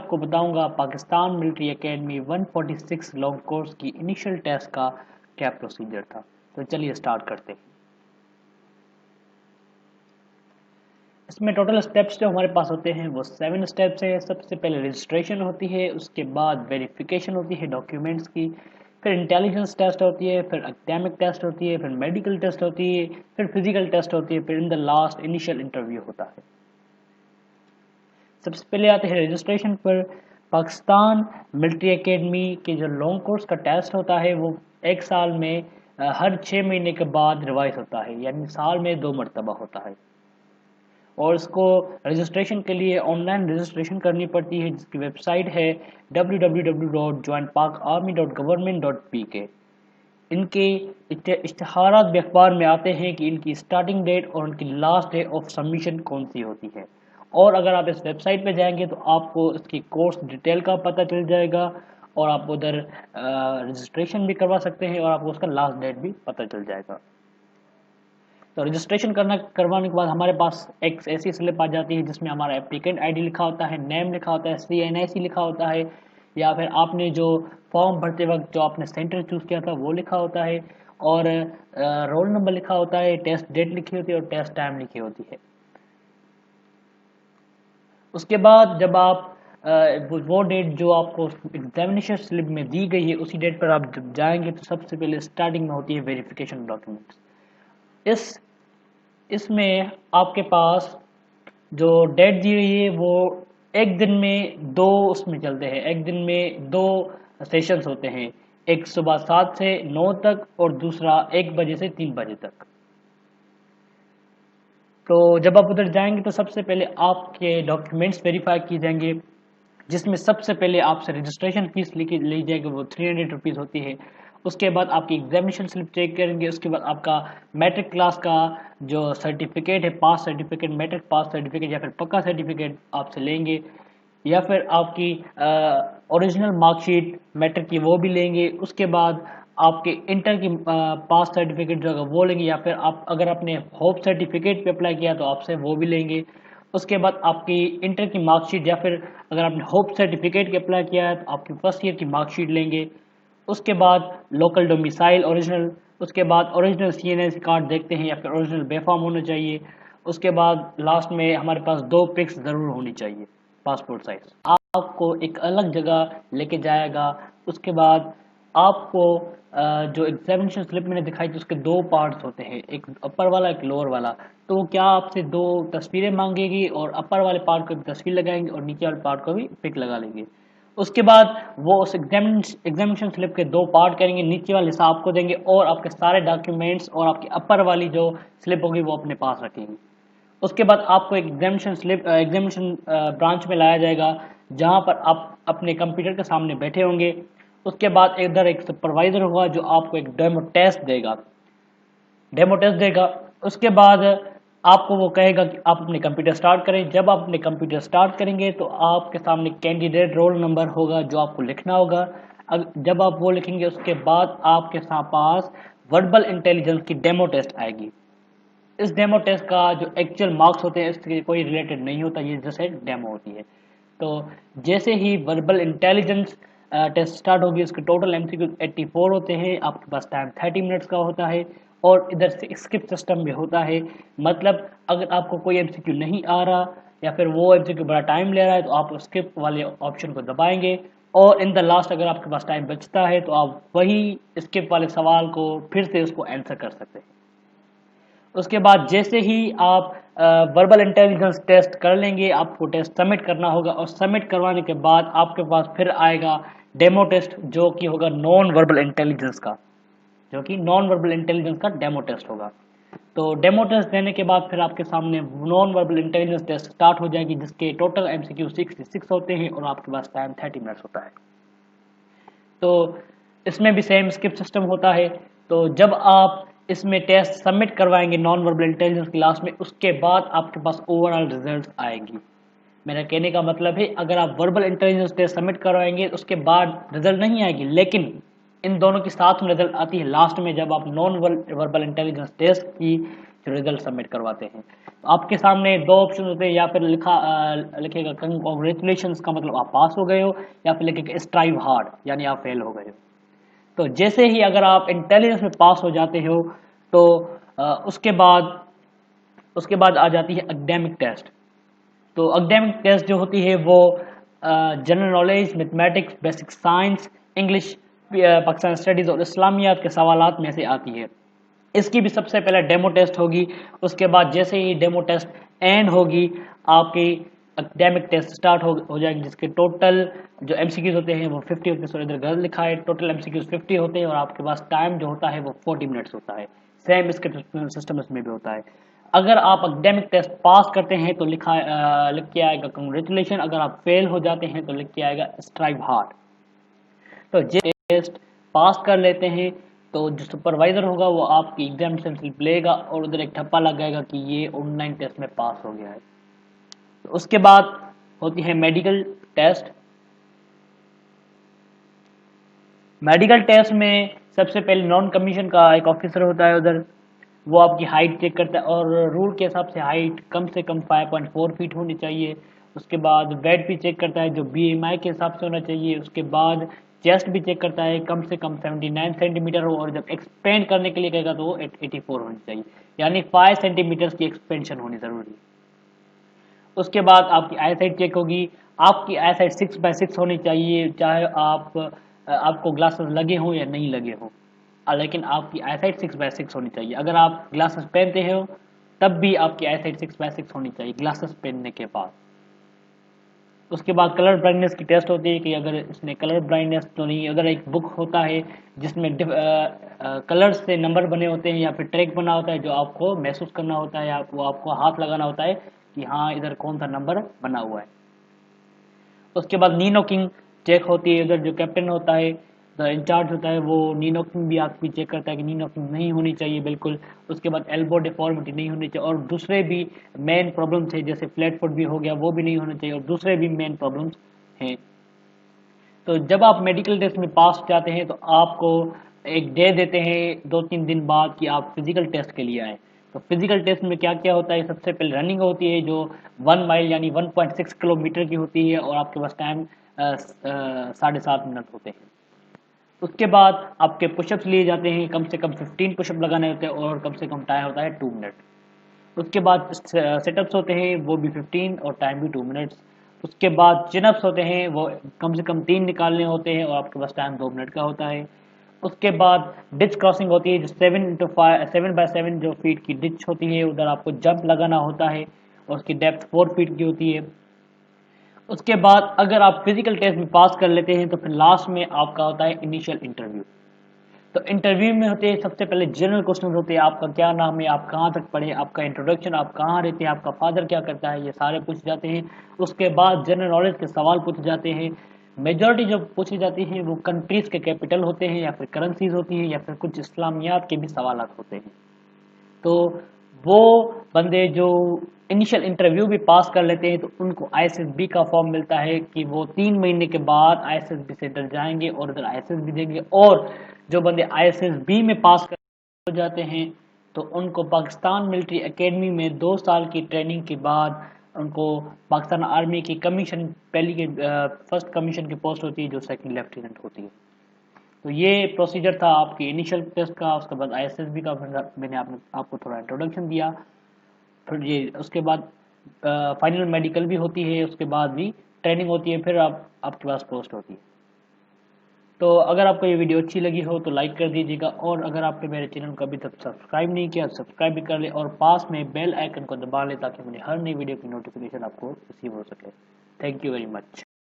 आपको बताऊंगा Pakistan military academy 146 long course की इनिशियल टेस्ट का क्या प्रोसीजर था। तो चलिए स्टार्ट करते हैं। इसमें टोटल स्टेप्स जो हमारे पास होते हैं वो 7 स्टेप्स हैं। सबसे पहले रजिस्ट्रेशन होती है, उसके बाद वेरिफिकेशन होती है डॉक्यूमेंट्स की, फिर इंटेलिजेंस टेस्ट होती है, फिर एकेडमिक टेस्ट होती है, फिर मेडिकल टेस्ट होती है, फिर फिजिकल टेस्ट होती है, फिर in the last initial interview होता है। सबसे पहले आते हैं रजिस्ट्रेशन पर। पाकिस्तान मिलिट्री एकेडमी के जो लॉन्ग कोर्स का टेस्ट होता है वो एक साल में हर 6 महीने के बाद रिवाइज होता है, यानी साल में 2 मरतबा होता है। और इसको रजिस्ट्रेशन के लिए ऑनलाइन रजिस्ट्रेशन करनी पड़ती है, जिसकी वेबसाइट है www.jointparkarmy.government.pk। इनके इश्तहारात भी अखबार में आते हैं कि इनकी स्टार्टिंग डेट और उनकी लास्ट डे ऑफ सबमिशन कौन सी होती है। और अगर आप इस वेबसाइट पे जाएंगे तो आपको इसकी कोर्स डिटेल का पता चल जाएगा और आप उधर रजिस्ट्रेशन भी करवा सकते हैं और आपको उसका लास्ट डेट भी पता चल जाएगा। तो रजिस्ट्रेशन करवाने के बाद हमारे पास एक ऐसी स्लिप आ जाती है जिसमें हमारा एप्लीकेंट आईडी लिखा होता है, नेम लिखा होता है, CNIC लिखा होता है, या फिर आपने जो फॉर्म भरते वक्त जो आपने सेंटर चूज़ किया था वो लिखा होता है, और रोल नंबर लिखा होता है, टेस्ट डेट लिखी होती है और टेस्ट टाइम लिखी होती है। उसके बाद जब आप वो डेट जो आपको एग्जामिनेशन स्लिप में दी गई है उसी डेट पर आप जब जाएंगे तो सबसे पहले स्टार्टिंग में होती है वेरिफिकेशन डॉक्यूमेंट्स। इसमें आपके पास जो डेट दी गई है वो एक दिन में दो उसमें चलते हैं, एक दिन में 2 सेशंस होते हैं, एक सुबह 7 से 9 तक और दूसरा 1 बजे से 3 बजे तक। तो जब आप उधर जाएंगे तो सबसे पहले आपके डॉक्यूमेंट्स वेरीफाई किए जाएंगे, जिसमें सबसे पहले आपसे रजिस्ट्रेशन फीस ली जाएगी, वो 300 रुपीज़ होती है। उसके बाद आपकी एग्जामिनेशन स्लिप चेक करेंगे, उसके बाद आपका मैट्रिक क्लास का जो सर्टिफिकेट है, पास सर्टिफिकेट, मैट्रिक पास सर्टिफिकेट या फिर पक्का सर्टिफिकेट आपसे लेंगे, या फिर आपकी ओरिजिनल मार्कशीट मैट्रिक की वो भी लेंगे। उसके बाद आपके इंटर की पास सर्टिफिकेट जो है वो लेंगे, या फिर आप अगर आपने होप सर्टिफिकेट पे अप्लाई किया तो आपसे वो भी लेंगे। उसके बाद आपकी इंटर की मार्कशीट, या फिर अगर आपने होप सर्टिफिकेट के अप्लाई किया है तो आपकी फर्स्ट ईयर की मार्कशीट लेंगे। उसके बाद लोकल डोमिसाइल ओरिजिनल, उसके बाद ओरिजिनल CNIC कार्ड देखते हैं या फिर ओरिजिनल बेफार्म होना चाहिए। उसके बाद लास्ट में हमारे पास 2 पिक्स ज़रूर होनी चाहिए पासपोर्ट साइज। आपको एक अलग जगह लेके जाएगा। उसके बाद आपको जो एग्जामिनेशन स्लिप मैंने दिखाई थी उसके 2 पार्ट्स होते हैं, एक अपर वाला एक लोअर वाला। तो क्या आपसे 2 तस्वीरें मांगेगी और अपर वाले पार्ट को भी तस्वीर लगाएंगे और नीचे वाले पार्ट को भी पिक लगा लेंगे। उसके बाद वो उस एग्जामिनेशन स्लिप के 2 पार्ट करेंगे, नीचे वाले हिस्सा आपको देंगे और आपके सारे डॉक्यूमेंट्स और आपकी अपर वाली जो स्लिप होगी वो अपने पास रखेंगे। उसके बाद आपको एक एग्जामिनेशन ब्रांच में लाया जाएगा, जहां पर आप अपने कंप्यूटर के सामने बैठे होंगे। उसके बाद इधर एक सुपरवाइजर होगा जो आपको एक डेमो टेस्ट देगा। उसके बाद आपको वो कहेगा कि आप अपने कंप्यूटर स्टार्ट करें। जब आप अपने कंप्यूटर स्टार्ट करेंगे तो आपके सामने कैंडिडेट रोल नंबर होगा जो आपको लिखना होगा। जब आप वो लिखेंगे उसके बाद आपके पास वर्बल इंटेलिजेंस की डेमो टेस्ट आएगी। इस डेमो टेस्ट का जो एक्चुअल मार्क्स होते हैं इसके कोई रिलेटेड नहीं होता, ये जैसे डेमो होती है। तो जैसे ही वर्बल इंटेलिजेंस टेस्ट स्टार्ट होगी, इसके टोटल MCQ 84 होते हैं, आपके पास टाइम 30 मिनट्स का होता है और इधर से स्किप सिस्टम भी होता है। मतलब अगर आपको कोई MCQ नहीं आ रहा या फिर वो MCQ बड़ा टाइम ले रहा है तो आप स्किप वाले ऑप्शन को दबाएंगे और इन द लास्ट अगर आपके पास टाइम बचता है तो आप वही स्किप वाले सवाल को फिर से उसको आंसर कर सकते हैं। उसके बाद जैसे ही आप वर्बल इंटेलिजेंस टेस्ट कर लेंगे, आपको टेस्ट सबमिट करना होगा और सबमिट करवाने के बाद आपके पास फिर आएगा डेमो टेस्ट, जो कि होगा नॉन वर्बल इंटेलिजेंस का डेमो टेस्ट होगा। तो डेमो टेस्ट देने के बाद फिर आपके सामने non verbal intelligence test start हो जाएगी, जिसके टोटल MCQ 66 होते हैं और आपके पास टाइम 30 मिनट्स होता है। तो इसमें भी सेम स्किप सिस्टम होता है। तो जब आप इसमें टेस्ट सबमिट करवाएंगे नॉन वर्बल इंटेलिजेंस क्लास में, उसके बाद आपके पास ओवरऑल रिजल्ट्स आएंगी। मेरा कहने का मतलब है अगर आप वर्बल इंटेलिजेंस टेस्ट सबमिट करवाएंगे उसके बाद रिजल्ट नहीं आएगी, लेकिन इन दोनों की साथ में रिजल्ट आती है लास्ट में, जब आप नॉन वर्बल इंटेलिजेंस टेस्ट की जो रिजल्ट सबमिट करवाते हैं। तो आपके सामने दो ऑप्शन होते हैं, या फिर लिखेगा कंग्रेचुलेशंस का मतलब आप पास हो गए हो, या फिर लिखेगा स्ट्राइव हार्ड यानी आप फेल हो गए हो। तो जैसे ही अगर आप इंटेलिजेंस में पास हो जाते हो तो उसके बाद आ जाती है एकेडमिक टेस्ट। तो एकेडमिक टेस्ट जो होती है वो general knowledge, mathematics, basic science, English, Pakistan studies और इस्लामियात के सवालात में से आती है। इसकी भी सबसे पहले डेमो टेस्ट होगी। उसके बाद जैसे ही डेमो टेस्ट एंड होगी, आपकी एकेडमिक टेस्ट स्टार्ट हो जाएगी, जिसके टोटल जो एमसीक्यूज होते हैं वो 50 होते हैं। सो इधर गलत लिखा है, टोटल एमसीक्यूज 50 होते हैं और आपके पास टाइम जो होता है वो 40 मिनट्स होता है। सेम इसके सिस्टम इसमें भी होता है। अगर आप एकेडमिक टेस्ट पास करते हैं तो लिख के आएगा कंग्रेचुलेशन, अगर आप फेल हो जाते हैं तो लिख के आएगा स्ट्राइव हार्ड। तो जे टेस्ट पास कर लेते हैं तो जो सुपरवाइजर होगा वो आपकी एग्जामिनेशन स्लिप लेगा और उधर एक ठप्पा लगाएगा कि ये ऑनलाइन टेस्ट में पास हो गया है। तो उसके बाद होती है मेडिकल टेस्ट। मेडिकल टेस्ट में सबसे पहले नॉन कमीशन का एक ऑफिसर होता है उधर, वो आपकी हाइट चेक करता है और रूल के हिसाब से हाइट कम से कम 5.4 फीट होनी चाहिए। उसके बाद वेट भी चेक करता है जो बीएमआई के हिसाब से होना चाहिए। उसके बाद चेस्ट भी चेक करता है, कम से कम 79 सेंटीमीटर हो, और जब एक्सपेंड करने के लिए कहेगा तो वो 84 होनी चाहिए, यानी 5 सेंटीमीटर की एक्सपेंशन होनी ज़रूरी है। उसके बाद आपकी आई साइट चेक होगी। आपकी आई साइट 6x6 होनी चाहिए, चाहे आपको ग्लासेस लगे हों या नहीं लगे हों, लेकिन आपकी आई साइट 6x6 होनी चाहिए। अगर आप ग्लासेस पहनते हो तब भी आपकी आई साइट 6x6 होनी चाहिए ग्लासेस पहनने के बाद। उसके बाद कलर ब्राइटनेस की टेस्ट होती है कि अगर इसमें कलर ब्राइटनेस तो नहीं। अगर एक बुक होता है जिसमें कलर्स से नंबर बने होते हैं या फिर ट्रैक बना होता है जो आपको महसूस करना होता है, या वो आपको हाथ लगाना होता है कि हाँ इधर कौन सा नंबर बना हुआ है। उसके बाद नी नॉकिंग चेक होती है, उधर जो कैप्टन होता है, इंचार्ज होता है, वो नी नॉकिंग भी आपकी चेक करता है कि नी नॉकिंग नहीं होनी चाहिए बिल्कुल। उसके बाद एल्बो डिफॉर्मिटी नहीं होनी चाहिए, और दूसरे भी मेन प्रॉब्लम्स है जैसे फ्लैट फुट भी हो गया वो भी नहीं होना चाहिए, और दूसरे भी मेन प्रॉब्लम्स हैं। तो जब आप मेडिकल टेस्ट में पास जाते हैं तो आपको एक डे देते हैं 2-3 दिन बाद कि आप फिजिकल टेस्ट के लिए आए। तो फिजिकल टेस्ट में क्या क्या होता है, सबसे पहले रनिंग होती है जो 1 माइल यानी 1.6 किलोमीटर की होती है, और आपके पास टाइम 7.5 मिनट होते हैं। उसके बाद आपके पुशअप्स लिए जाते हैं, कम से कम 15 पुशअप लगाने होते हैं और कम से कम टाइम होता है 2 मिनट। उसके बाद सेटअप्स होते हैं वो भी 15 और टाइम भी 2 मिनट्स। उसके बाद चिनअप्स होते हैं वो कम से कम 3 निकालने होते हैं और आपके पास टाइम 2 मिनट का होता है। उसके बाद डिच क्रॉसिंग होती है जो 7x7 जो फीट की डिच होती है, उधर आपको जंप लगाना होता है और उसकी डेप्थ 4 फीट की होती है। उसके बाद अगर आप फिजिकल टेस्ट में पास कर लेते हैं तो फिर लास्ट में आपका होता है इनिशियल इंटरव्यू। तो इंटरव्यू में होते हैं सबसे पहले जनरल क्वेश्चन होते हैं, आपका क्या नाम है, आप कहाँ तक पढ़े, आपका इंट्रोडक्शन, आप कहाँ रहते हैं, आपका फादर क्या करता है, ये सारे पूछ जाते हैं। उसके बाद जनरल नॉलेज के सवाल पूछे जाते हैं। मेजॉरिटी जो पूछी जाती है वो कंट्रीज के कैपिटल होते हैं या फिर करेंसीज होती है या फिर कुछ इस्लामियात के भी सवाल होते हैं। तो वो बंदे जो इनिशियल इंटरव्यू भी पास कर लेते हैं तो उनको आईएसएसबी का फॉर्म मिलता है कि वो 3 महीने के बाद आईएसएसबी सेंटर जाएंगे और उधर आईएसएसबी देंगे। और जो बंदे आईएसएसबी में पास कर हो जाते हैं तो उनको पाकिस्तान मिलिट्री एकेडमी में 2 साल की ट्रेनिंग के बाद उनको पाकिस्तान आर्मी की कमीशन फर्स्ट कमीशन की पोस्ट होती है जो सेकंड लेफ्टिनेंट होती है। तो ये प्रोसीजर था आपकी इनिशियल टेस्ट का। उसके बाद आईएसएसबी का मैंने आपको थोड़ा इंट्रोडक्शन दिया। फिर ये उसके बाद फाइनल मेडिकल भी होती है, उसके बाद भी ट्रेनिंग होती है, फिर आपके पास पोस्ट होती है। तो अगर आपको ये वीडियो अच्छी लगी हो तो लाइक कर दीजिएगा, और अगर आपने मेरे चैनल को अभी तक सब्सक्राइब नहीं किया सब्सक्राइब भी कर ले और पास में बेल आइकन को दबा ले ताकि मेरी हर नई वीडियो की नोटिफिकेशन आपको रिसीव हो सके। Thank you very much.